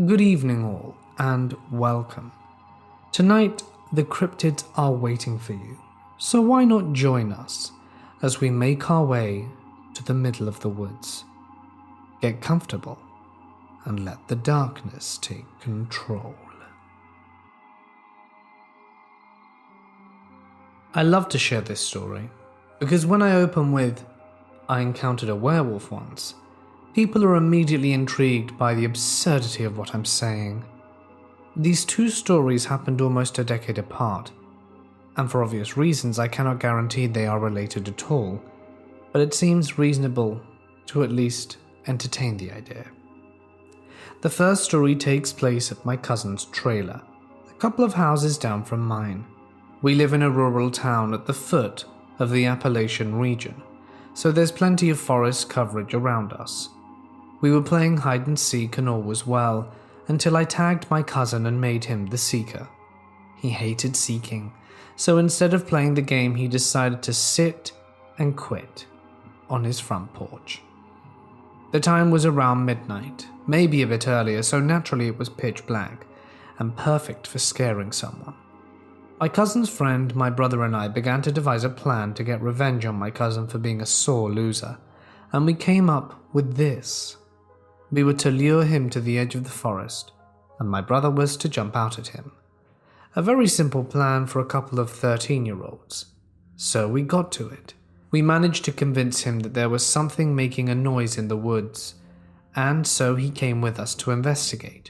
Good evening all, and welcome. Tonight, the cryptids are waiting for you, so why not join us as we make our way to the middle of the woods. Get comfortable and let the darkness take control. I love to share this story because when I open with, "I encountered a werewolf once," people are immediately intrigued by the absurdity of what I'm saying. These two stories happened almost a decade apart, and for obvious reasons I cannot guarantee they are related at all, but it seems reasonable to at least entertain the idea. The first story takes place at my cousin's trailer, a couple of houses down from mine. We live in a rural town at the foot of the Appalachian region, so there's plenty of forest coverage around us. We were playing hide and seek and all was well, until I tagged my cousin and made him the seeker. He hated seeking, so instead of playing the game he decided to sit and quit on his front porch. The time was around midnight, maybe a bit earlier, so naturally it was pitch black, and perfect for scaring someone. My cousin's friend, my brother and I began to devise a plan to get revenge on my cousin for being a sore loser, and we came up with this. We were to lure him to the edge of the forest, and my brother was to jump out at him. A very simple plan for a couple of 13-year-olds. So we got to it. We managed to convince him that there was something making a noise in the woods, and so he came with us to investigate.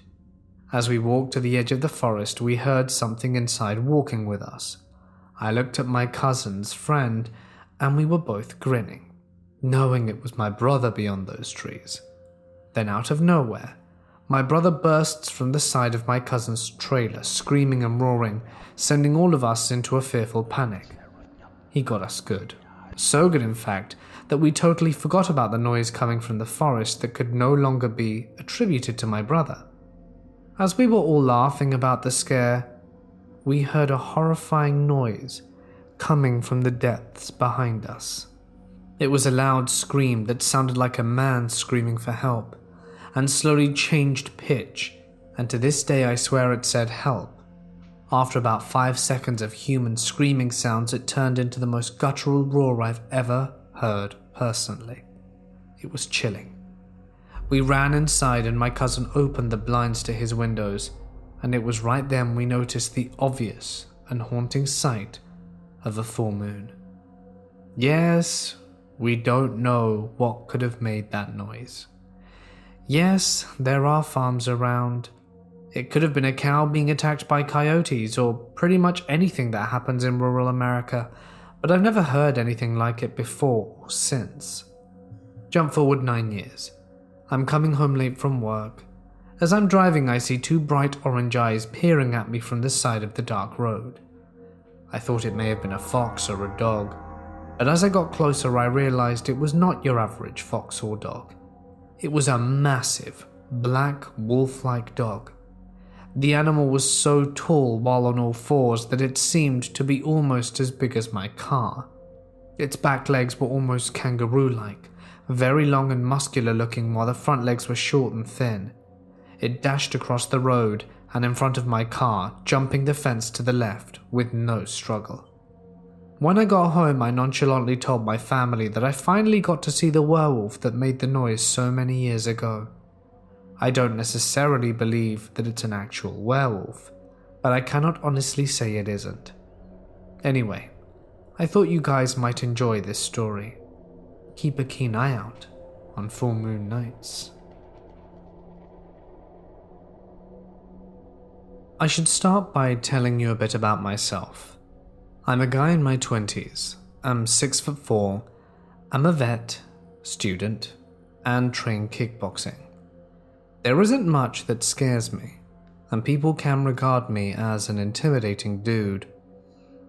As we walked to the edge of the forest, we heard something inside walking with us. I looked at my cousin's friend, and we were both grinning, knowing it was my brother beyond those trees. Then out of nowhere, my brother bursts from the side of my cousin's trailer, screaming and roaring, sending all of us into a fearful panic. He got us good. So good, in fact, that we totally forgot about the noise coming from the forest that could no longer be attributed to my brother. As we were all laughing about the scare, we heard a horrifying noise coming from the depths behind us. It was a loud scream that sounded like a man screaming for help, and slowly changed pitch, and to this day I swear it said help. After about 5 seconds of human screaming sounds, it turned into the most guttural roar I've ever heard personally. It was chilling. We ran inside and my cousin opened the blinds to his windows, and it was right then we noticed the obvious and haunting sight of a full moon. Yes, we don't know what could have made that noise. Yes, there are farms around. It could have been a cow being attacked by coyotes or pretty much anything that happens in rural America, but I've never heard anything like it before or since. Jump forward 9 years. I'm coming home late from work. As I'm driving, I see two bright orange eyes peering at me from the side of the dark road. I thought it may have been a fox or a dog, but as I got closer I realized it was not your average fox or dog. It was a massive, black, wolf-like dog. The animal was so tall while on all fours that it seemed to be almost as big as my car. Its back legs were almost kangaroo-like, very long and muscular looking while the front legs were short and thin. It dashed across the road and in front of my car, jumping the fence to the left with no struggle. When I got home, I nonchalantly told my family that I finally got to see the werewolf that made the noise so many years ago. I don't necessarily believe that it's an actual werewolf, but I cannot honestly say it isn't. Anyway, I thought you guys might enjoy this story. Keep a keen eye out on full moon nights. I should start by telling you a bit about myself. I'm a guy in my 20s. I'm 6'4". I'm a vet, student, and train kickboxing. There isn't much that scares me, and people can regard me as an intimidating dude.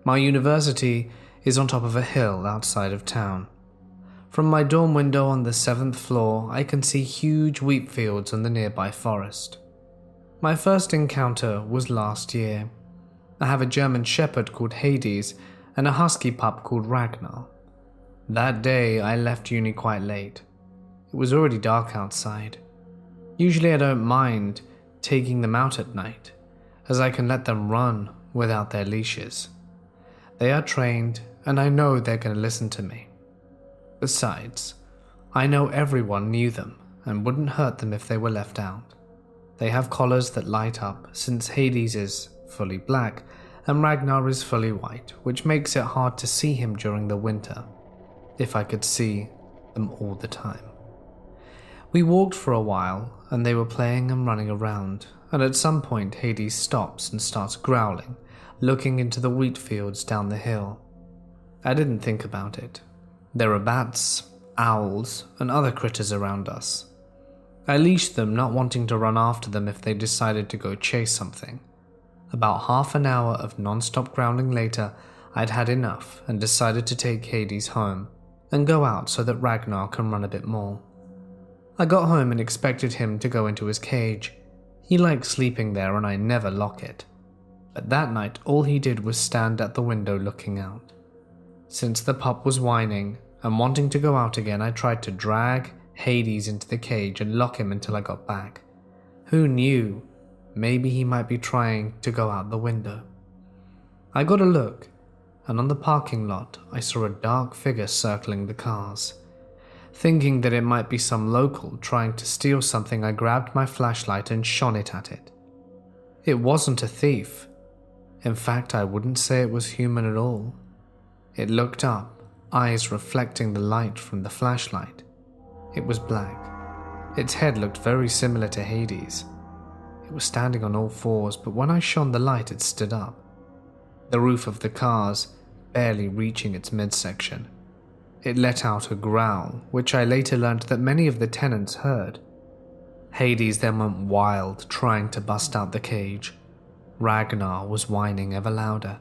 My university is on top of a hill outside of town. From my dorm window on the 7th floor, I can see huge wheat fields and the nearby forest. My first encounter was last year. I have a German shepherd called Hades and a husky pup called Ragnar. That day, I left uni quite late. It was already dark outside. Usually I don't mind taking them out at night, as I can let them run without their leashes. They are trained, and I know they're going to listen to me. Besides, I know everyone knew them and wouldn't hurt them if they were left out. They have collars that light up, since Hades is fully black and Ragnar is fully white, which makes it hard to see him during the winter, if I could see them all the time. We walked for a while, and they were playing and running around, and at some point Hades stops and starts growling, looking into the wheat fields down the hill. I didn't think about it. There are bats, owls, and other critters around us. I leashed them, not wanting to run after them if they decided to go chase something. About half an hour of non-stop growling later, I'd had enough and decided to take Hades home and go out so that Ragnar can run a bit more. I got home and expected him to go into his cage. He likes sleeping there and I never lock it. But that night all he did was stand at the window looking out. Since the pup was whining and wanting to go out again, I tried to drag Hades into the cage and lock him until I got back. Who knew? Maybe he might be trying to go out the window. I got a look, and on the parking lot I saw a dark figure circling the cars. Thinking that it might be some local trying to steal something, I grabbed my flashlight and shone it at it. It wasn't a thief. In fact, I wouldn't say it was human at all. It looked up, eyes reflecting the light from the flashlight. It was black. Its head looked very similar to Hades. It was standing on all fours, but when I shone the light, it stood up. The roof of the cars barely reaching its midsection. It let out a growl, which I later learned that many of the tenants heard. Hades then went wild, trying to bust out the cage. Ragnar was whining ever louder.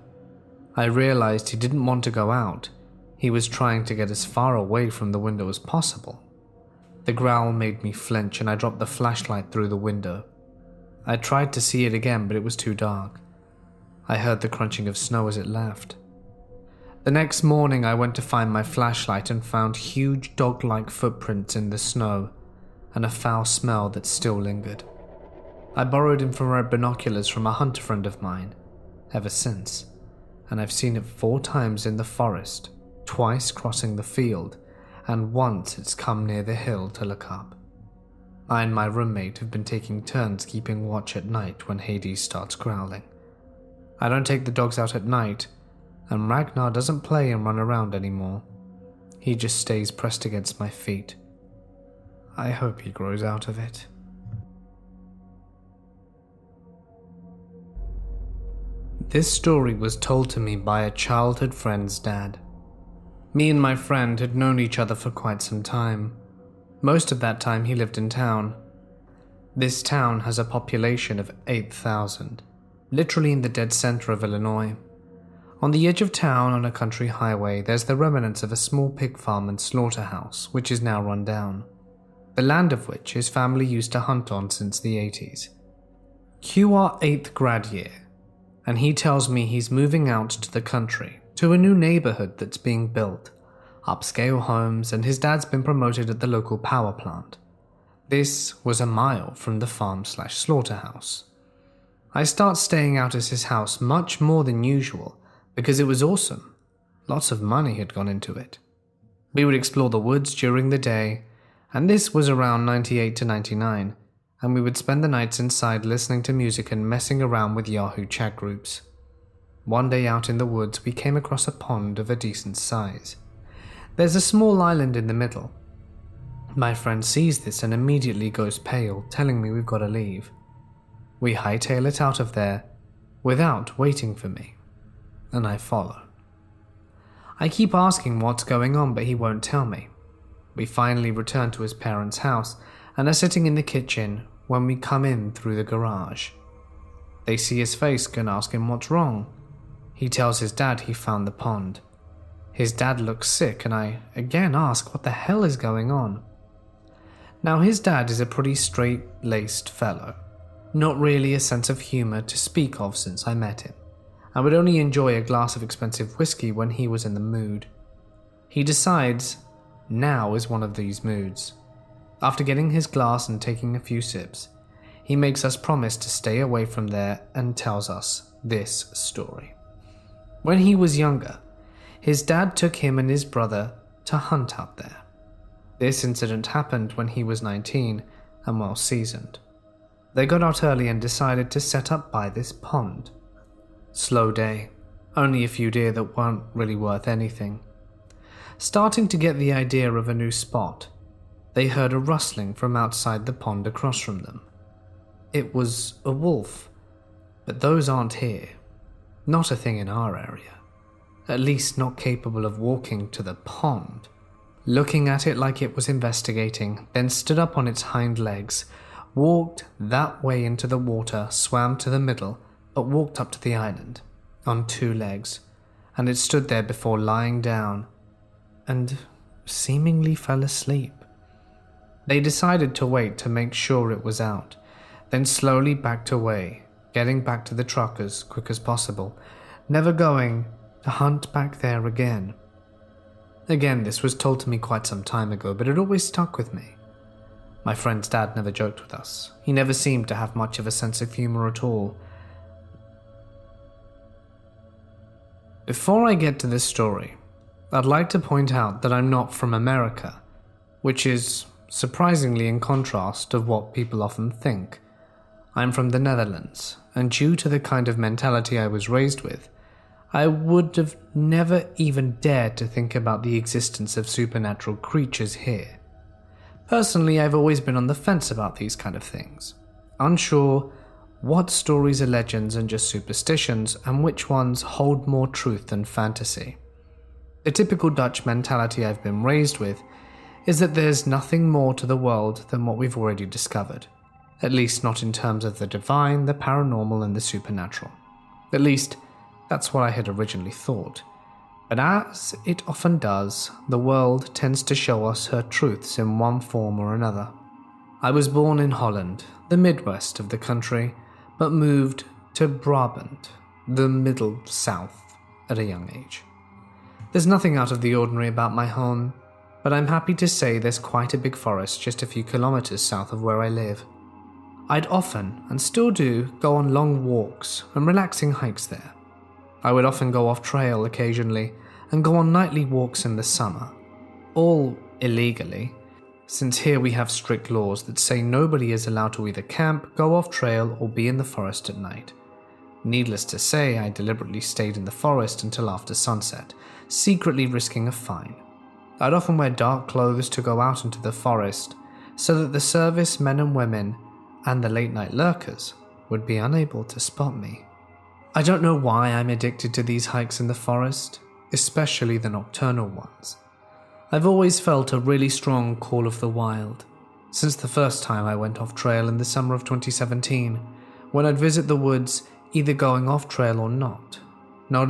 I realized he didn't want to go out. He was trying to get as far away from the window as possible. The growl made me flinch and I dropped the flashlight through the window. I tried to see it again, but it was too dark. I heard the crunching of snow as it left. The next morning I went to find my flashlight and found huge dog-like footprints in the snow and a foul smell that still lingered. I borrowed infrared binoculars from a hunter friend of mine ever since, and I've seen it 4 times in the forest, twice crossing the field, and once it's come near the hill to look up. I and my roommate have been taking turns keeping watch at night when Hades starts growling. I don't take the dogs out at night, and Ragnar doesn't play and run around anymore. He just stays pressed against my feet. I hope he grows out of it. This story was told to me by a childhood friend's dad. Me and my friend had known each other for quite some time. Most of that time he lived in town. This town has a population of 8,000, literally in the dead center of Illinois. On the edge of town on a country highway, there's the remnants of a small pig farm and slaughterhouse, which is now run down. The land of which his family used to hunt on since the 80s. Cue our 8th grad year, and he tells me he's moving out to the country, to a new neighborhood that's being built. Upscale homes, and his dad's been promoted at the local power plant. This was a mile from the farm/slaughterhouse. I start staying out at his house much more than usual because it was awesome. Lots of money had gone into it. We would explore the woods during the day, and this was around 98 to 99, and we would spend the nights inside listening to music and messing around with Yahoo chat groups. One day out in the woods, we came across a pond of a decent size. There's a small island in the middle. My friend sees this and immediately goes pale, telling me we've got to leave. We hightail it out of there without waiting for me, and I follow. I keep asking what's going on, but he won't tell me. We finally return to his parents' house and are sitting in the kitchen when we come in through the garage. They see his face and ask him what's wrong. He tells his dad he found the pond. His dad looks sick, and I again ask what the hell is going on. Now, his dad is a pretty straight-laced fellow, not really a sense of humor to speak of since I met him, and would only enjoy a glass of expensive whiskey when he was in the mood. He decides now is one of these moods. After getting his glass and taking a few sips, he makes us promise to stay away from there and tells us this story. When he was younger, his dad took him and his brother to hunt out there. This incident happened when he was 19 and well seasoned. They got out early and decided to set up by this pond. Slow day, only a few deer that weren't really worth anything. Starting to get the idea of a new spot, they heard a rustling from outside the pond across from them. It was a wolf, but those aren't here. Not a thing in our area. At least not capable of walking to the pond. Looking at it like it was investigating, then stood up on its hind legs, walked that way into the water, swam to the middle, but walked up to the island on 2 legs, and it stood there before lying down and seemingly fell asleep. They decided to wait to make sure it was out, then slowly backed away, getting back to the truck as quick as possible, never going to hunt back there again. Again, this was told to me quite some time ago, but it always stuck with me. My friend's dad never joked with us. He never seemed to have much of a sense of humor at all. Before I get to this story, I'd like to point out that I'm not from America, which is surprisingly in contrast of what people often think. I'm from the Netherlands, and due to the kind of mentality I was raised with, I would have never even dared to think about the existence of supernatural creatures here. Personally, I've always been on the fence about these kind of things, unsure what stories are legends and just superstitions, and which ones hold more truth than fantasy. The typical Dutch mentality I've been raised with is that there's nothing more to the world than what we've already discovered, at least not in terms of the divine, the paranormal, and the supernatural. At least, that's what I had originally thought. But as it often does, the world tends to show us her truths in one form or another. I was born in Holland, the Midwest of the country, but moved to Brabant, the Middle South, at a young age. There's nothing out of the ordinary about my home, but I'm happy to say there's quite a big forest just a few kilometers south of where I live. I'd often, and still do, go on long walks and relaxing hikes there. I would often go off trail occasionally and go on nightly walks in the summer, all illegally, since here we have strict laws that say nobody is allowed to either camp, go off trail, or be in the forest at night. Needless to say, I deliberately stayed in the forest until after sunset, secretly risking a fine. I'd often wear dark clothes to go out into the forest so that the service men and women and the late night lurkers would be unable to spot me. I don't know why I'm addicted to these hikes in the forest, especially the nocturnal ones. I've always felt a really strong call of the wild, since the first time I went off trail in the summer of 2017, when I'd visit the woods either going off trail or not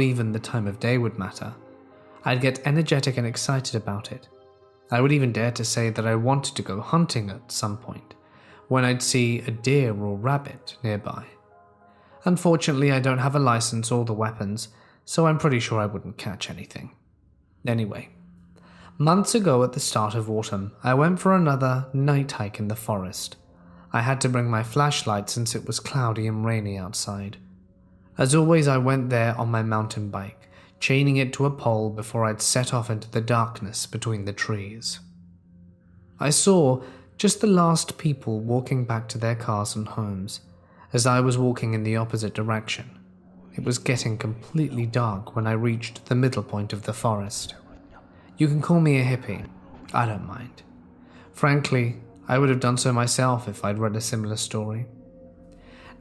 even the time of day would matter. I'd get energetic and excited about it. I would even dare to say that I wanted to go hunting at some point, when I'd see a deer or rabbit nearby. Unfortunately, I don't have a license or the weapons, so I'm pretty sure I wouldn't catch anything. Anyway, months ago at the start of autumn, I went for another night hike in the forest. I had to bring my flashlight since it was cloudy and rainy outside. As always, I went there on my mountain bike, chaining it to a pole before I'd set off into the darkness between the trees. I saw just the last people walking back to their cars and homes, as I was walking in the opposite direction. It was getting completely dark when I reached the middle point of the forest. You can call me a hippie, I don't mind. Frankly, I would have done so myself if I'd read a similar story.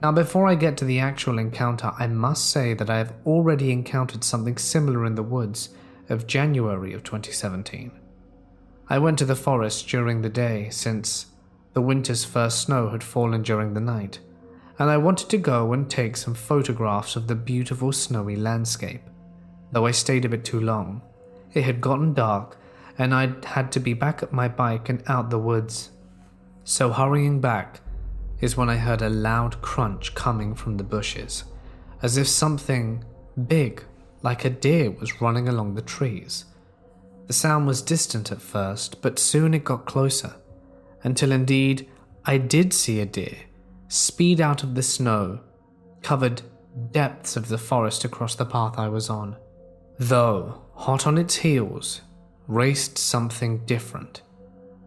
Now, before I get to the actual encounter, I must say that I have already encountered something similar in the woods of January of 2017. I went to the forest during the day since the winter's first snow had fallen during the night, and I wanted to go and take some photographs of the beautiful snowy landscape. Though I stayed a bit too long, it had gotten dark and I'd had to be back at my bike and out the woods. So hurrying back is when I heard a loud crunch coming from the bushes, as if something big, like a deer, was running along the trees. The sound was distant at first, but soon it got closer, until indeed I did see a deer, speed out of the snow, covered depths of the forest across the path I was on. Though, hot on its heels, raced something different.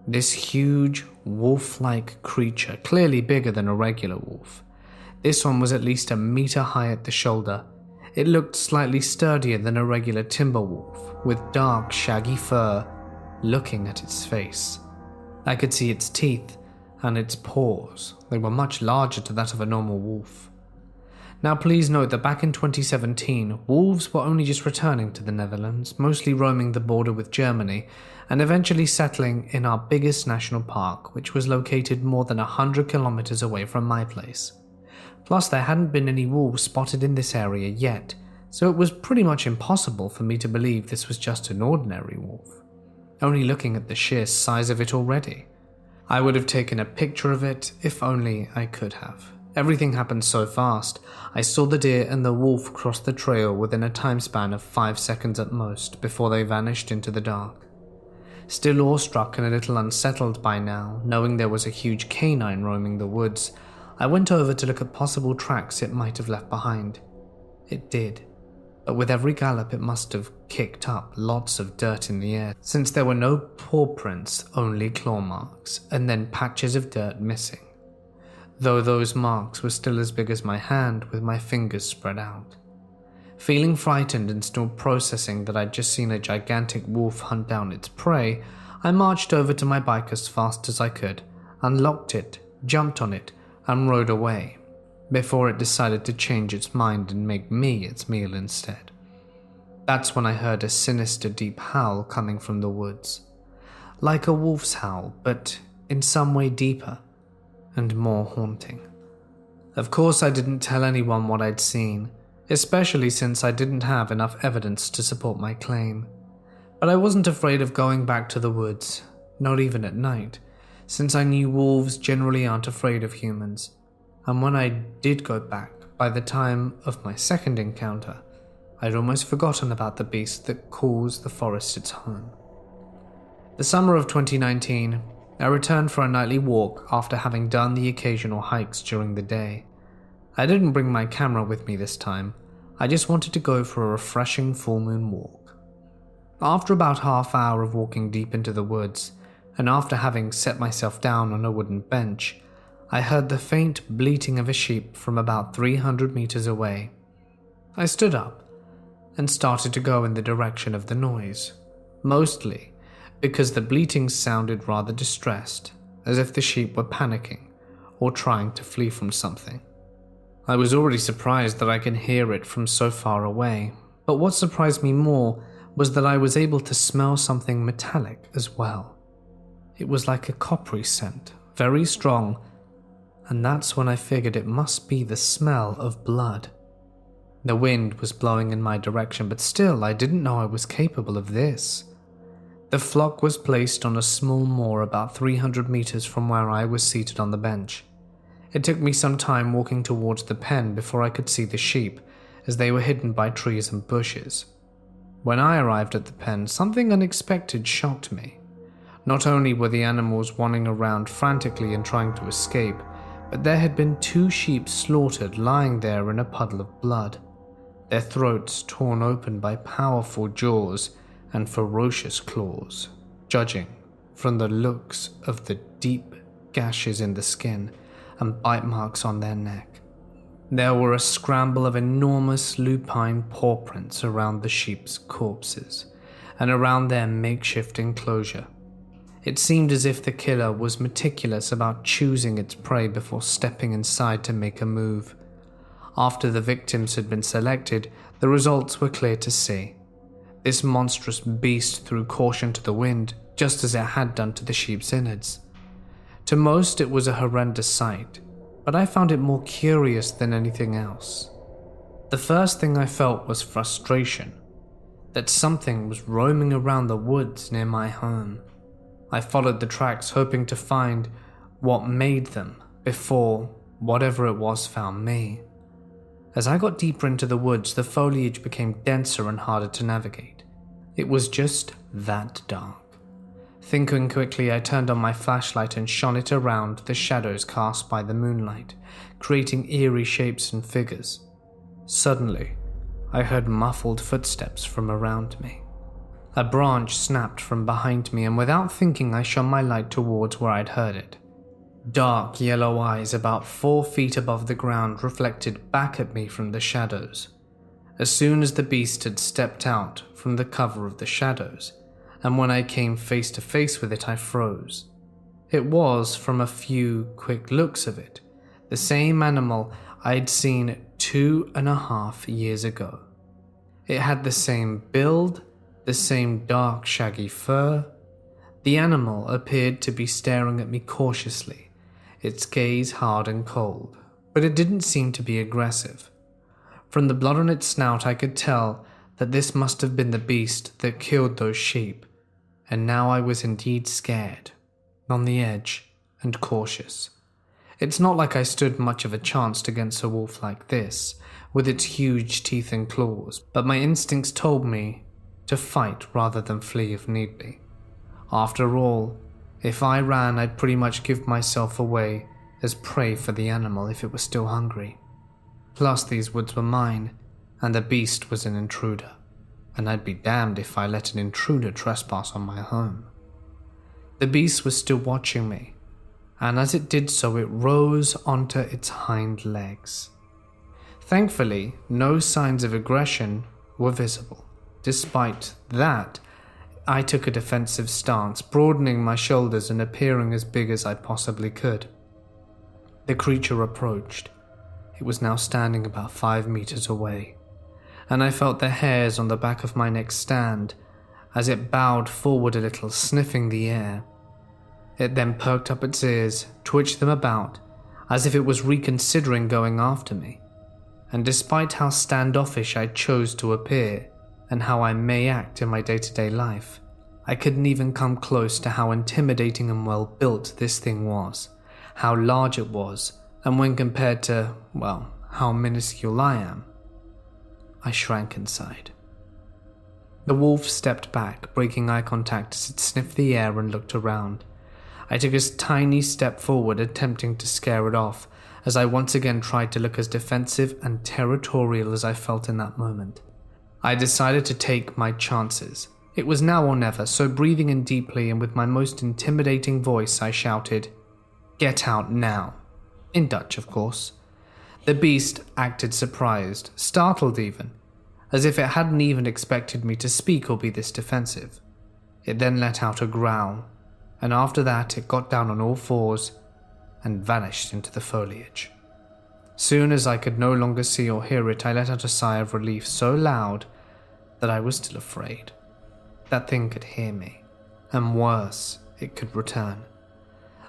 This huge, wolf-like creature, clearly bigger than a regular wolf. This one was at least 1 meter high at the shoulder. It looked slightly sturdier than a regular timber wolf, with dark, shaggy fur looking at its face. I could see its teeth and its paws. They were much larger to that of a normal wolf. Now please note that back in 2017, wolves were only just returning to the Netherlands, mostly roaming the border with Germany, and eventually settling in our biggest national park, which was located more than 100 kilometers away from my place. Plus, there hadn't been any wolves spotted in this area yet, so it was pretty much impossible for me to believe this was just an ordinary wolf. Only looking at the sheer size of it already. I would have taken a picture of it if only I could have. Everything happened so fast. I saw the deer and the wolf cross the trail within a time span of 5 seconds at most before they vanished into the dark. Still awestruck and a little unsettled by now, knowing there was a huge canine roaming the woods, I went over to look at possible tracks it might have left behind. It did, but with every gallop it must have kicked up lots of dirt in the air, since there were no paw prints, only claw marks, and then patches of dirt missing. Though those marks were still as big as my hand with my fingers spread out. Feeling frightened and still processing that I'd just seen a gigantic wolf hunt down its prey, I marched over to my bike as fast as I could, unlocked it, jumped on it, and rode away, before it decided to change its mind and make me its meal instead. That's when I heard a sinister deep howl coming from the woods. Like a wolf's howl, but in some way deeper and more haunting. Of course, I didn't tell anyone what I'd seen, especially since I didn't have enough evidence to support my claim. But I wasn't afraid of going back to the woods, not even at night, since I knew wolves generally aren't afraid of humans. And when I did go back, by the time of my second encounter, I'd almost forgotten about the beast that calls the forest its home. The summer of 2019, I returned for a nightly walk after having done the occasional hikes during the day. I didn't bring my camera with me this time. I just wanted to go for a refreshing full moon walk. After about half hour of walking deep into the woods, and after having set myself down on a wooden bench, I heard the faint bleating of a sheep from about 300 meters away. I stood up and started to go in the direction of the noise, mostly because the bleating sounded rather distressed, as if the sheep were panicking or trying to flee from something. I was already surprised that I could hear it from so far away, but what surprised me more was that I was able to smell something metallic as well. It was like a coppery scent, very strong, and that's when I figured it must be the smell of blood. The wind was blowing in my direction, but still I didn't know I was capable of this. The flock was placed on a small moor about 300 meters from where I was seated on the bench. It took me some time walking towards the pen before I could see the sheep, as they were hidden by trees and bushes. When I arrived at the pen, something unexpected shocked me. Not only were the animals wandering around frantically and trying to escape, but there had been 2 sheep slaughtered lying there in a puddle of blood, their throats torn open by powerful jaws and ferocious claws, judging from the looks of the deep gashes in the skin and bite marks on their neck. There were a scramble of enormous lupine paw prints around the sheep's corpses and around their makeshift enclosure. It seemed as if the killer was meticulous about choosing its prey before stepping inside to make a move. After the victims had been selected, the results were clear to see. This monstrous beast threw caution to the wind, just as it had done to the sheep's innards. To most, it was a horrendous sight, but I found it more curious than anything else. The first thing I felt was frustration, that something was roaming around the woods near my home. I followed the tracks, hoping to find what made them before whatever it was found me. As I got deeper into the woods, the foliage became denser and harder to navigate. It was just that dark. Thinking quickly, I turned on my flashlight and shone it around the shadows cast by the moonlight, creating eerie shapes and figures. Suddenly, I heard muffled footsteps from around me. A branch snapped from behind me, and without thinking, I shone my light towards where I'd heard it. Dark yellow eyes about 4 feet above the ground reflected back at me from the shadows. As soon as the beast had stepped out from the cover of the shadows, and when I came face to face with it, I froze. It was, from a few quick looks of it, the same animal I'd seen 2.5 years ago. It had the same build, the same dark shaggy fur. The animal appeared to be staring at me cautiously, its gaze hard and cold, but it didn't seem to be aggressive. From the blood on its snout, I could tell that this must have been the beast that killed those sheep, and now I was indeed scared, on the edge, and cautious. It's not like I stood much of a chance against a wolf like this, with its huge teeth and claws, but my instincts told me to fight rather than flee if need be. After all, if I ran, I'd pretty much give myself away as prey for the animal if it was still hungry. Plus, these woods were mine, and the beast was an intruder, and I'd be damned if I let an intruder trespass on my home. The beast was still watching me, and as it did so, it rose onto its hind legs. Thankfully, no signs of aggression were visible. Despite that, I took a defensive stance, broadening my shoulders and appearing as big as I possibly could. The creature approached. It was now standing about 5 meters away, and I felt the hairs on the back of my neck stand as it bowed forward a little, sniffing the air. It then perked up its ears, twitched them about, as if it was reconsidering going after me. And despite how standoffish I chose to appear, and how I may act in my day-to-day life, I couldn't even come close to how intimidating and well-built this thing was, how large it was, and when compared to, well, how minuscule I am, I shrank inside. The wolf stepped back, breaking eye contact as it sniffed the air and looked around. I took a tiny step forward, attempting to scare it off, as I once again tried to look as defensive and territorial as I felt in that moment. I decided to take my chances. It was now or never, so breathing in deeply and with my most intimidating voice, I shouted, "Get out now." In Dutch, of course. The beast acted surprised, startled even, as if it hadn't even expected me to speak or be this defensive. It then let out a growl, and after that it got down on all fours and vanished into the foliage. Soon as I could no longer see or hear it, I let out a sigh of relief so loud that I was still afraid. That thing could hear me, and worse, it could return.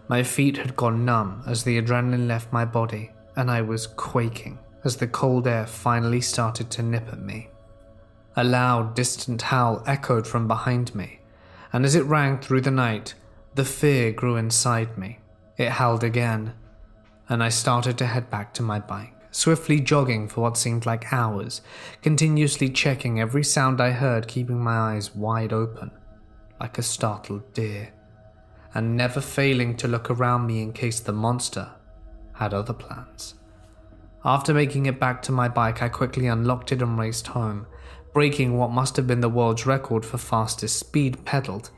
My feet had gone numb as the adrenaline left my body, and I was quaking as the cold air finally started to nip at me. A loud, distant howl echoed from behind me, and as it rang through the night, the fear grew inside me. It howled again, and I started to head back to my bike, swiftly jogging for what seemed like hours, continuously checking every sound I heard, keeping my eyes wide open, like a startled deer, and never failing to look around me in case the monster had other plans. After making it back to my bike, I quickly unlocked it and raced home, breaking what must have been the world's record for fastest speed pedaled,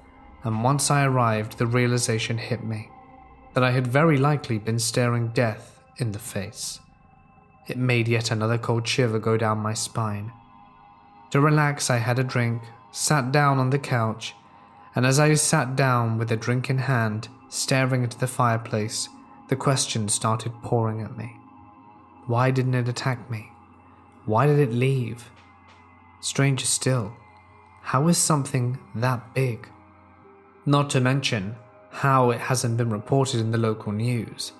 and once I arrived, the realization hit me that I had very likely been staring death in the face. It made yet another cold shiver go down my spine. To relax, I had a drink, sat down on the couch, and as I sat down with a drink in hand, staring into the fireplace, the questions started pouring at me. Why didn't it attack me? Why did it leave? Stranger still, how is something that big? Not to mention how it hasn't been reported in the local news.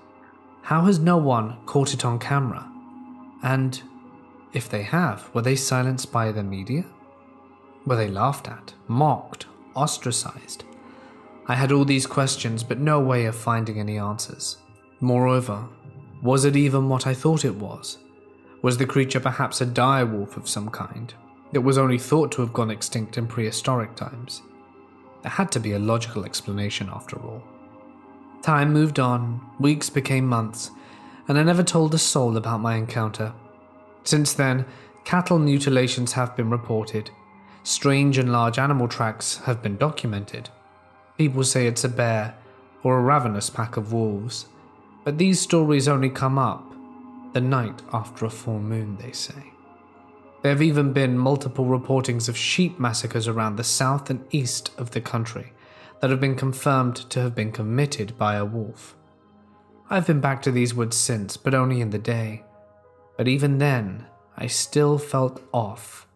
How has no one caught it on camera? And if they have, were they silenced by the media? Were they laughed at, mocked, ostracized? I had all these questions, but no way of finding any answers. Moreover, was it even what I thought it was? Was the creature perhaps a dire wolf of some kind that was only thought to have gone extinct in prehistoric times? There had to be a logical explanation after all. Time moved on, weeks became months, and I never told a soul about my encounter. Since then, cattle mutilations have been reported. Strange and large animal tracks have been documented. People say it's a bear or a ravenous pack of wolves, but these stories only come up the night after a full moon, they say. There have even been multiple reportings of sheep massacres around the south and east of the country that have been confirmed to have been committed by a wolf. I've been back to these woods since, but only in the day. But even then, I still felt off,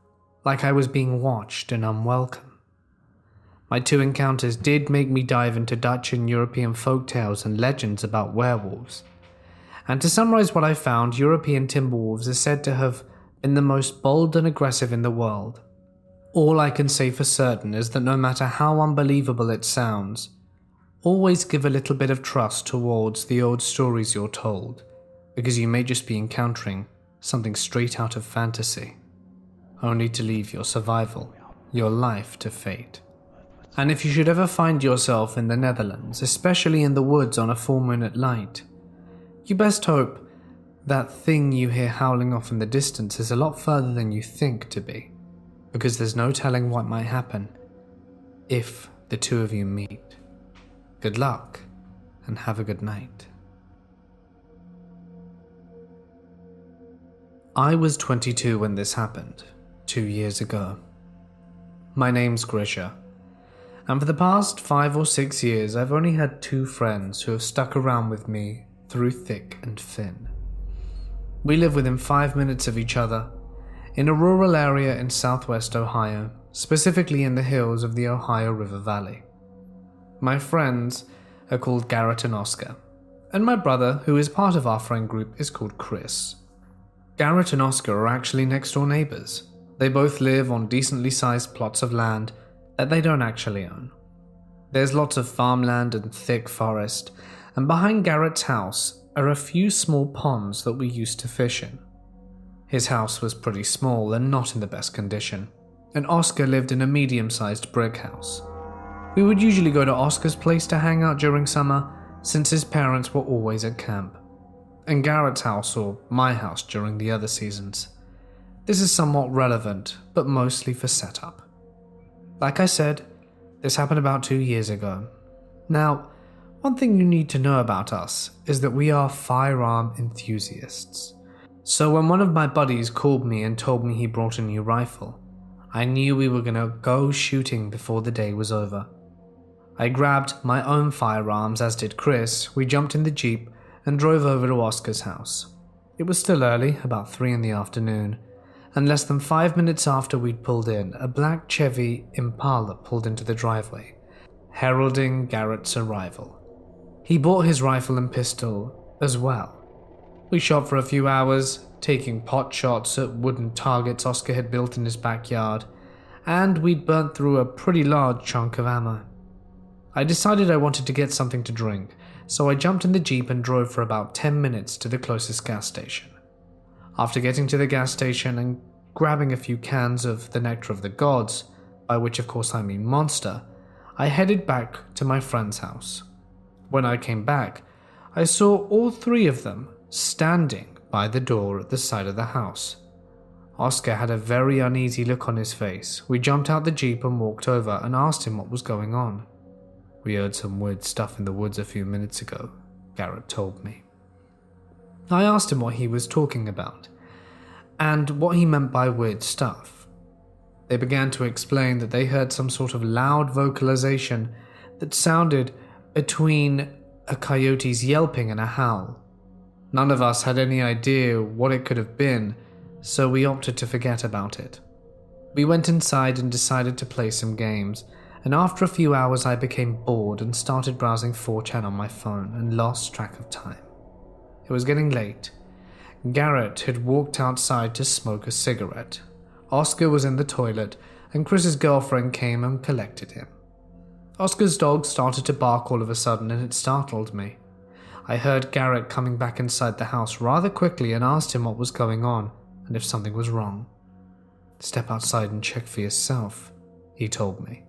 like I was being watched and unwelcome. My 2 encounters did make me dive into Dutch and European folktales and legends about werewolves. And to summarize what I found, European timber wolves are said to have been the most bold and aggressive in the world. All I can say for certain is that no matter how unbelievable it sounds, always give a little bit of trust towards the old stories you're told, because you may just be encountering something straight out of fantasy, only to leave your survival, your life to fate. And if you should ever find yourself in the Netherlands, especially in the woods on a full moon at night, you best hope that thing you hear howling off in the distance is a lot further than you think to be, because there's no telling what might happen if the 2 of you meet. Good luck, and have a good night. I was 22 when this happened, 2 years ago. My name's Grisha, and for the past 5 or 6 years I've only had 2 friends who have stuck around with me through thick and thin. We live within 5 minutes of each other, in a rural area in southwest Ohio, specifically in the hills of the Ohio River Valley. My friends are called Garrett and Oscar, and my brother, who is part of our friend group, is called Chris. Garrett and Oscar are actually next door neighbors. They both live on decently sized plots of land that they don't actually own. There's lots of farmland and thick forest, and behind Garrett's house are a few small ponds that we used to fish in. His house was pretty small and not in the best condition, and Oscar lived in a medium-sized brick house. We would usually go to Oscar's place to hang out during summer, since his parents were always at camp, and Garrett's house or my house during the other seasons. This is somewhat relevant, but mostly for setup. Like I said, this happened about 2 years ago. Now, one thing you need to know about us is that we are firearm enthusiasts. So when one of my buddies called me and told me he brought a new rifle, I knew we were going to go shooting before the day was over. I grabbed my own firearms, as did Chris. We jumped in the Jeep and drove over to Oscar's house. It was still early, about 3 in the afternoon, and less than 5 minutes after we'd pulled in, a black Chevy Impala pulled into the driveway, heralding Garrett's arrival. He bought his rifle and pistol as well. We shot for a few hours, taking pot shots at wooden targets Oscar had built in his backyard, and we'd burnt through a pretty large chunk of ammo. I decided I wanted to get something to drink, so I jumped in the Jeep and drove for about 10 minutes to the closest gas station. After getting to the gas station and grabbing a few cans of the Nectar of the Gods, by which of course I mean Monster, I headed back to my friend's house. When I came back, I saw all 3 of them standing by the door at the side of the house. Oscar had a very uneasy look on his face. We jumped out the Jeep and walked over and asked him what was going on. "We heard some weird stuff in the woods a few minutes ago," Garrett told me. I asked him what he was talking about, and what he meant by weird stuff. They began to explain that they heard some sort of loud vocalization that sounded between a coyote's yelping and a howl. None of us had any idea what it could have been, so we opted to forget about it. We went inside and decided to play some games, and after a few hours I became bored and started browsing 4chan on my phone and lost track of time. It was getting late. Garrett had walked outside to smoke a cigarette. Oscar was in the toilet, and Chris's girlfriend came and collected him. Oscar's dog started to bark all of a sudden, and it startled me. I heard Garrett coming back inside the house rather quickly and asked him what was going on and if something was wrong. "Step outside and check for yourself," he told me.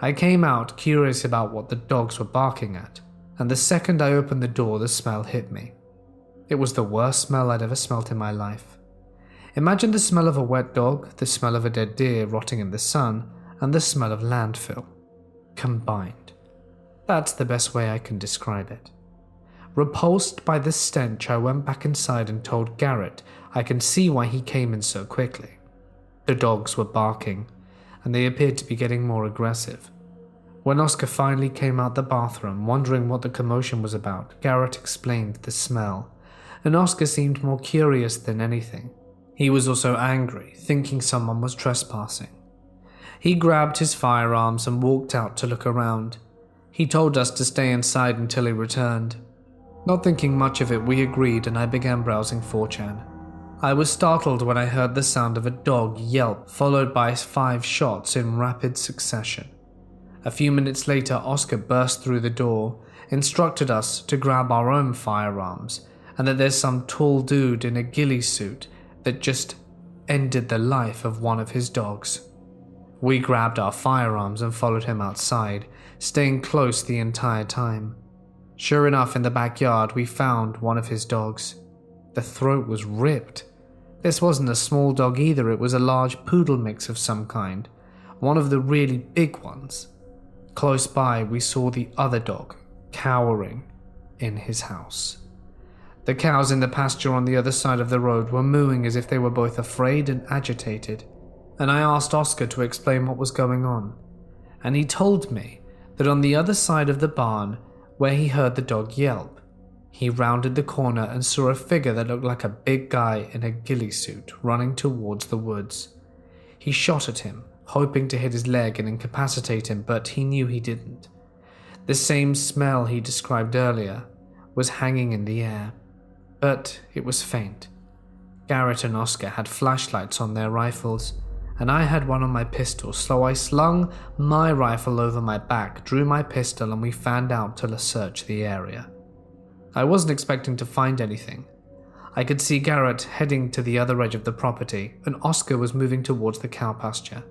I came out curious about what the dogs were barking at, and the second I opened the door, the smell hit me. It was the worst smell I'd ever smelt in my life. Imagine the smell of a wet dog, the smell of a dead deer rotting in the sun, and the smell of landfill. Combined. That's the best way I can describe it. Repulsed by the stench, I went back inside and told Garrett I can see why he came in so quickly. The dogs were barking, and they appeared to be getting more aggressive. When Oscar finally came out the bathroom, wondering what the commotion was about, Garrett explained the smell, and Oscar seemed more curious than anything. He was also angry, thinking someone was trespassing. He grabbed his firearms and walked out to look around. He told us to stay inside until he returned. Not thinking much of it, we agreed and I began browsing 4chan. I was startled when I heard the sound of a dog yelp, followed by 5 shots in rapid succession. A few minutes later, Oscar burst through the door, instructed us to grab our own firearms, and that there's some tall dude in a ghillie suit that just ended the life of one of his dogs. We grabbed our firearms and followed him outside, staying close the entire time. Sure enough, in the backyard, we found one of his dogs. The throat was ripped. This wasn't a small dog either, it was a large poodle mix of some kind, one of the really big ones. Close by, we saw the other dog, cowering in his house. The cows in the pasture on the other side of the road were mooing as if they were both afraid and agitated, and I asked Oscar to explain what was going on, and he told me that on the other side of the barn, where he heard the dog yelp, he rounded the corner and saw a figure that looked like a big guy in a ghillie suit running towards the woods. He shot at him, hoping to hit his leg and incapacitate him, but he knew he didn't. The same smell he described earlier was hanging in the air, but it was faint. Garrett and Oscar had flashlights on their rifles, and I had one on my pistol, so I slung my rifle over my back, drew my pistol, and we fanned out to search the area. I wasn't expecting to find anything. I could see Garrett heading to the other edge of the property, and Oscar was moving towards the cow pasture.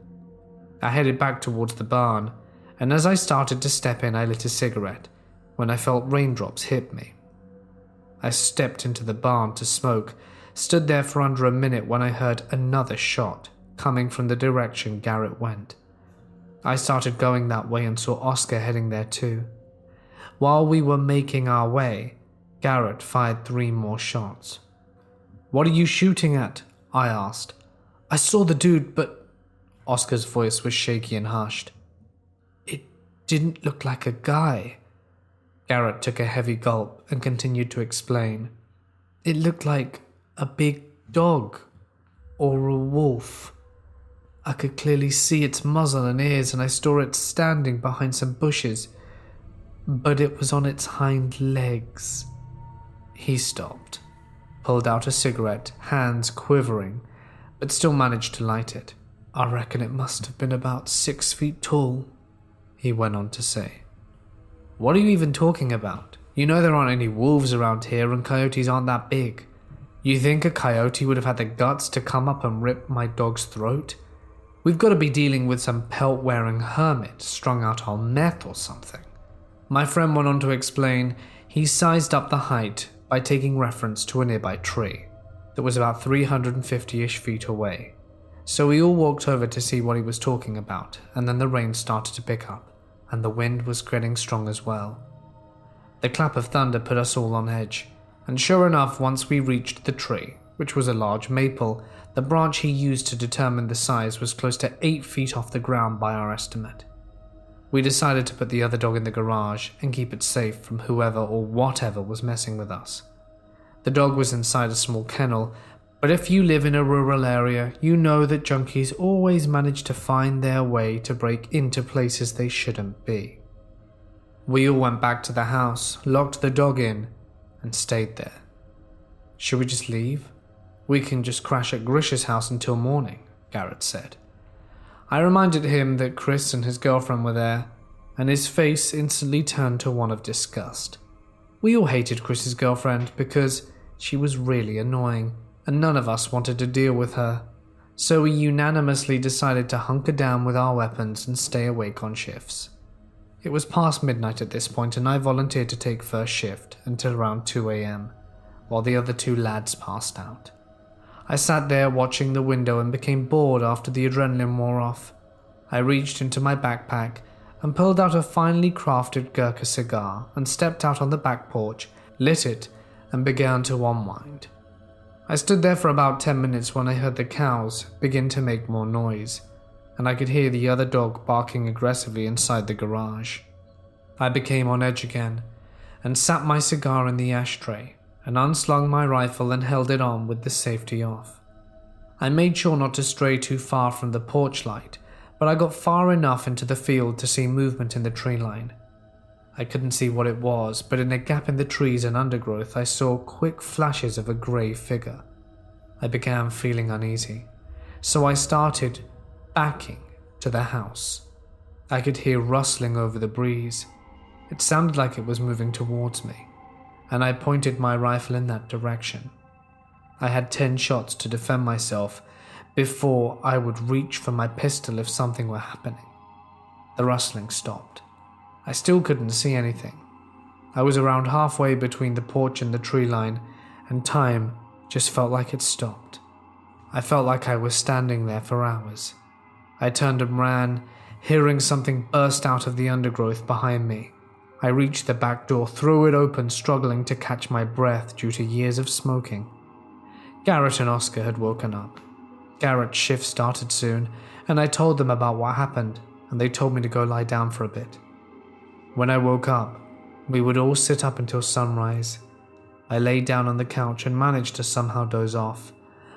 I headed back towards the barn, and as I started to step in, I lit a cigarette when I felt raindrops hit me. I stepped into the barn to smoke, stood there for under a minute when I heard another shot coming from the direction Garrett went. I started going that way and saw Oscar heading there too. While we were making our way, Garrett fired 3 more shots. "What are you shooting at?" I asked. "I saw the dude, but..." Oscar's voice was shaky and hushed. "It didn't look like a guy." Garrett took a heavy gulp and continued to explain. "It looked like a big dog or a wolf. I could clearly see its muzzle and ears, and I saw it standing behind some bushes, but it was on its hind legs." He stopped, pulled out a cigarette, hands quivering, but still managed to light it. "I reckon it must have been about 6 feet tall," he went on to say. "What are you even talking about? You know there aren't any wolves around here, and coyotes aren't that big. You think a coyote would have had the guts to come up and rip my dog's throat? We've got to be dealing with some pelt-wearing hermit strung out on meth or something." My friend went on to explain he sized up the height by taking reference to a nearby tree that was about 350-ish feet away. So we all walked over to see what he was talking about, and then the rain started to pick up, and the wind was getting strong as well. The clap of thunder put us all on edge, and sure enough, once we reached the tree, which was a large maple, the branch he used to determine the size was close to 8 feet off the ground by our estimate. We decided to put the other dog in the garage and keep it safe from whoever or whatever was messing with us. The dog was inside a small kennel, but if you live in a rural area, you know that junkies always manage to find their way to break into places they shouldn't be. We all went back to the house, locked the dog in, and stayed there. "Should we just leave? We can just crash at Grish's house until morning," Garrett said. I reminded him that Chris and his girlfriend were there, and his face instantly turned to one of disgust. We all hated Chris's girlfriend because she was really annoying, and none of us wanted to deal with her. so we unanimously decided to hunker down with our weapons and stay awake on shifts. It was past midnight at this point, and I volunteered to take first shift until around 2 a.m, while the other two lads passed out. I sat there watching the window and became bored after the adrenaline wore off. I reached into my backpack and pulled out a finely crafted Gurkha cigar and stepped out on the back porch, lit it, and began to unwind. I stood there for about 10 minutes when I heard the cows begin to make more noise, and I could hear the other dog barking aggressively inside the garage. I became on edge again and sat my cigar in the ashtray and unslung my rifle and held it on with the safety off. I made sure not to stray too far from the porch light, but I got far enough into the field to see movement in the tree line. I couldn't see what it was, but in a gap in the trees and undergrowth I saw quick flashes of a grey figure. I began feeling uneasy, so I started backing to the house. I could hear rustling over the breeze. It sounded like it was moving towards me, and I pointed my rifle in that direction. I had 10 shots to defend myself before I would reach for my pistol if something were happening. The rustling stopped. I still couldn't see anything. I was around halfway between the porch and the tree line, and time just felt like it stopped. I felt like I was standing there for hours. I turned and ran, hearing something burst out of the undergrowth behind me. I reached the back door, threw it open, struggling to catch my breath due to years of smoking. Garrett and Oscar had woken up. Garrett's shift started soon, and I told them about what happened, and they told me to go lie down for a bit. When I woke up, we would all sit up until sunrise. I lay down on the couch and managed to somehow doze off,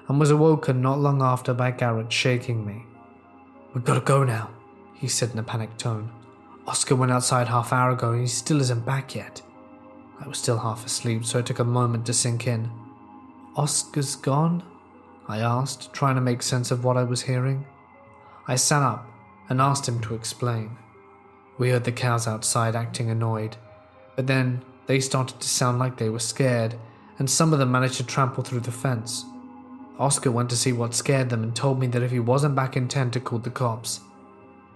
and was awoken not long after by Garrett shaking me. "We've got to go now," he said in a panicked tone. "Oscar went outside half hour ago and he still isn't back yet." I was still half asleep, so it took a moment to sink in. "Oscar's gone?" I asked, trying to make sense of what I was hearing. I sat up and asked him to explain. We heard the cows outside acting annoyed, but then they started to sound like they were scared, and some of them managed to trample through the fence. Oscar went to see what scared them and told me that if he wasn't back in 10 to call the cops.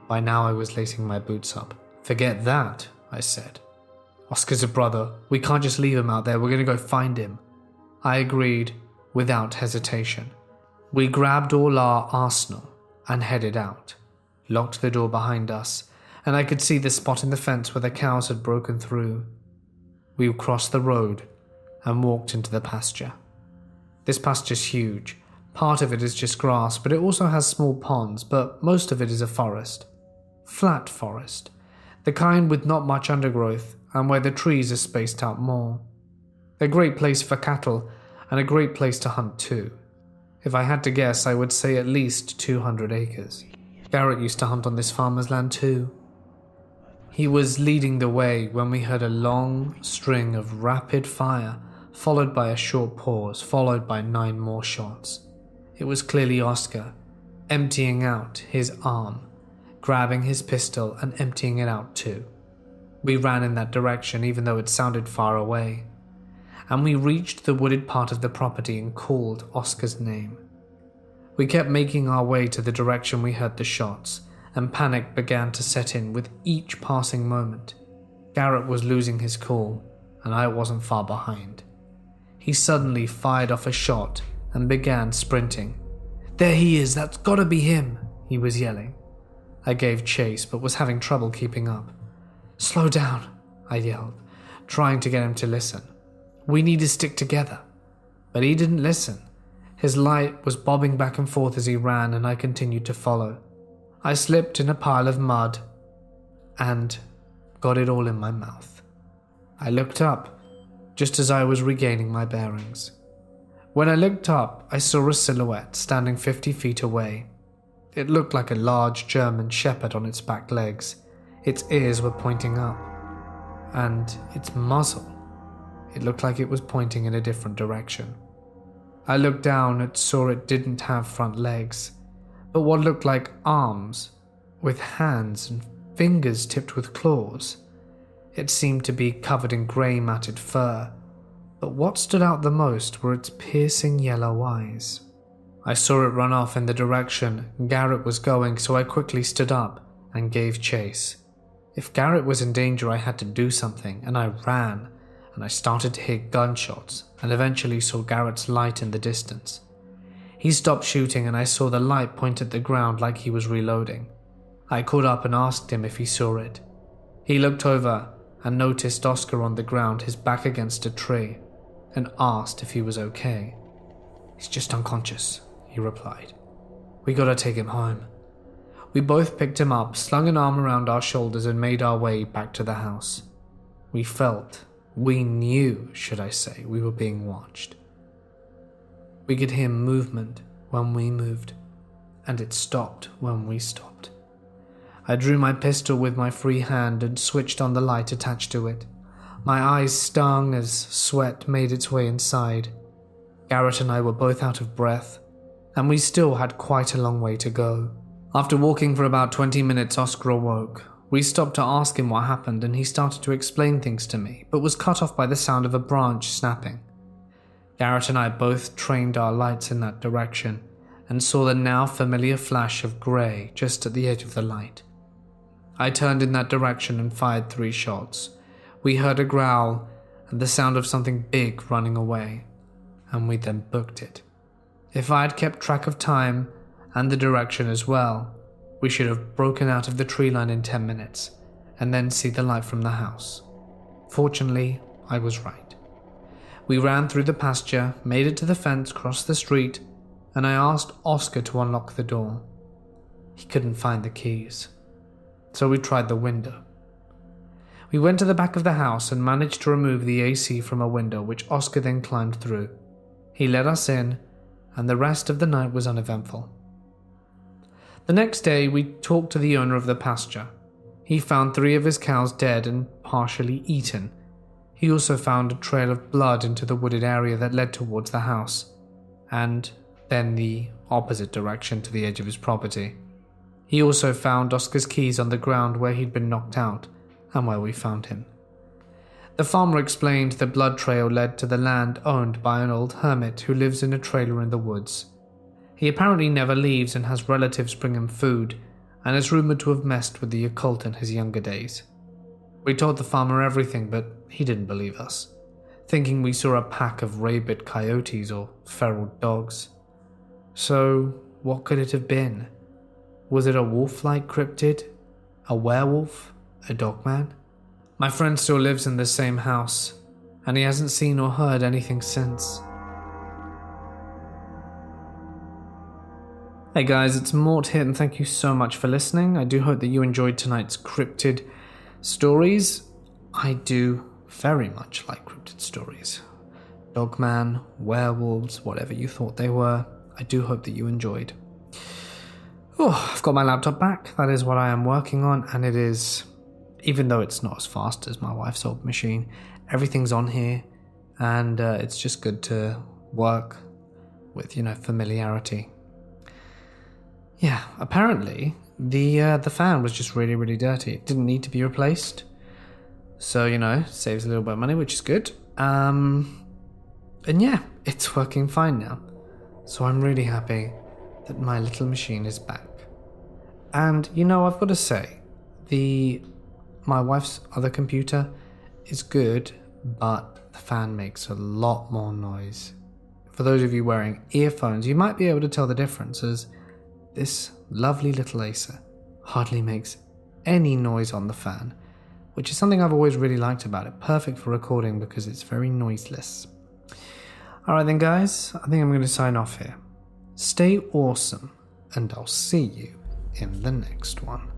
By now I was lacing my boots up. "Forget that," I said. "Oscar's a brother. We can't just leave him out there. We're going to go find him." I agreed without hesitation. We grabbed all our arsenal and headed out, locked the door behind us, and I could see the spot in the fence where the cows had broken through. We crossed the road and walked into the pasture. This pasture's huge. Part of it is just grass, but it also has small ponds, but most of it is a forest. Flat forest. The kind with not much undergrowth and where the trees are spaced out more. A great place for cattle and a great place to hunt too. If I had to guess, I would say at least 200 acres. Garrett used to hunt on this farmer's land too. He was leading the way when we heard a long string of rapid fire, followed by a short pause, followed by 9 more shots. It was clearly Oscar, emptying out his arm, grabbing his pistol and emptying it out too. We ran in that direction even though it sounded far away, and we reached the wooded part of the property and called Oscar's name. We kept making our way to the direction we heard the shots, and panic began to set in with each passing moment. Garrett was losing his cool, and I wasn't far behind. He suddenly fired off a shot and began sprinting. "There he is, that's gotta be him," he was yelling. I gave chase, but was having trouble keeping up. "Slow down," I yelled, trying to get him to listen. "We need to stick together." But he didn't listen. His light was bobbing back and forth as he ran, and I continued to follow. I slipped in a pile of mud and got it all in my mouth. I looked up just as I was regaining my bearings. When I looked up, I saw a silhouette standing 50 feet away. It looked like a large German shepherd on its back legs. Its ears were pointing up, and its muzzle, it looked like it was pointing in a different direction. I looked down and saw it didn't have front legs, but what looked like arms, with hands and fingers tipped with claws. It seemed to be covered in grey matted fur, but what stood out the most were its piercing yellow eyes. I saw it run off in the direction Garrett was going, so I quickly stood up and gave chase. If Garrett was in danger, I had to do something, and I ran, and I started to hear gunshots, and eventually saw Garrett's light in the distance. He stopped shooting, and I saw the light point at the ground like he was reloading. I caught up and asked him if he saw it. He looked over and noticed Oscar on the ground, his back against a tree, and asked if he was okay. "He's just unconscious," he replied. "We gotta take him home." We both picked him up, slung an arm around our shoulders, and made our way back to the house. We knew, should I say, we were being watched. We could hear movement when we moved, and it stopped when we stopped. I drew my pistol with my free hand and switched on the light attached to it. My eyes stung as sweat made its way inside. Garrett and I were both out of breath, and we still had quite a long way to go. After walking for about 20 minutes, Oscar awoke. We stopped to ask him what happened, and he started to explain things to me, but was cut off by the sound of a branch snapping. Garrett and I both trained our lights in that direction, and saw the now familiar flash of grey just at the edge of the light. I turned in that direction and fired 3 shots. We heard a growl and the sound of something big running away, and we then booked it. If I had kept track of time and the direction as well, we should have broken out of the tree line in 10 minutes, and then see the light from the house. Fortunately, I was right. We ran through the pasture, made it to the fence, crossed the street, and I asked Oscar to unlock the door. He couldn't find the keys, so we tried the window. We went to the back of the house and managed to remove the AC from a window, which Oscar then climbed through. He let us in, and the rest of the night was uneventful. The next day, we talked to the owner of the pasture. He found 3 of his cows dead and partially eaten. He also found a trail of blood into the wooded area that led towards the house, and then the opposite direction to the edge of his property. He also found Oscar's keys on the ground where he'd been knocked out, and where we found him. The farmer explained the blood trail led to the land owned by an old hermit who lives in a trailer in the woods. He apparently never leaves and has relatives bring him food, and is rumoured to have messed with the occult in his younger days. We told the farmer everything, but he didn't believe us, thinking we saw a pack of rabid coyotes or feral dogs. So, what could it have been? Was it a wolf-like cryptid? A werewolf? A dogman? My friend still lives in the same house, and he hasn't seen or heard anything since. Hey guys, it's Mort here, and thank you so much for listening. I do hope that you enjoyed tonight's cryptid stories. I do very much like cryptid stories. Dogman, werewolves, whatever you thought they were. I do hope that you enjoyed. Oh, I've got my laptop back. That is what I am working on, and it is, even though it's not as fast as my wife's old machine, everything's on here, and it's just good to work with, familiarity. Yeah, apparently the fan was just really, really dirty. It didn't need to be replaced. So, saves a little bit of money, which is good. And yeah, it's working fine now. So I'm really happy that my little machine is back. And, I've got to say, my wife's other computer is good, but the fan makes a lot more noise. For those of you wearing earphones, you might be able to tell the difference, as this lovely little Acer hardly makes any noise on the fan, which is something I've always really liked about it. Perfect for recording because it's very noiseless. Alright then guys, I think I'm going to sign off here. Stay awesome, and I'll see you in the next one.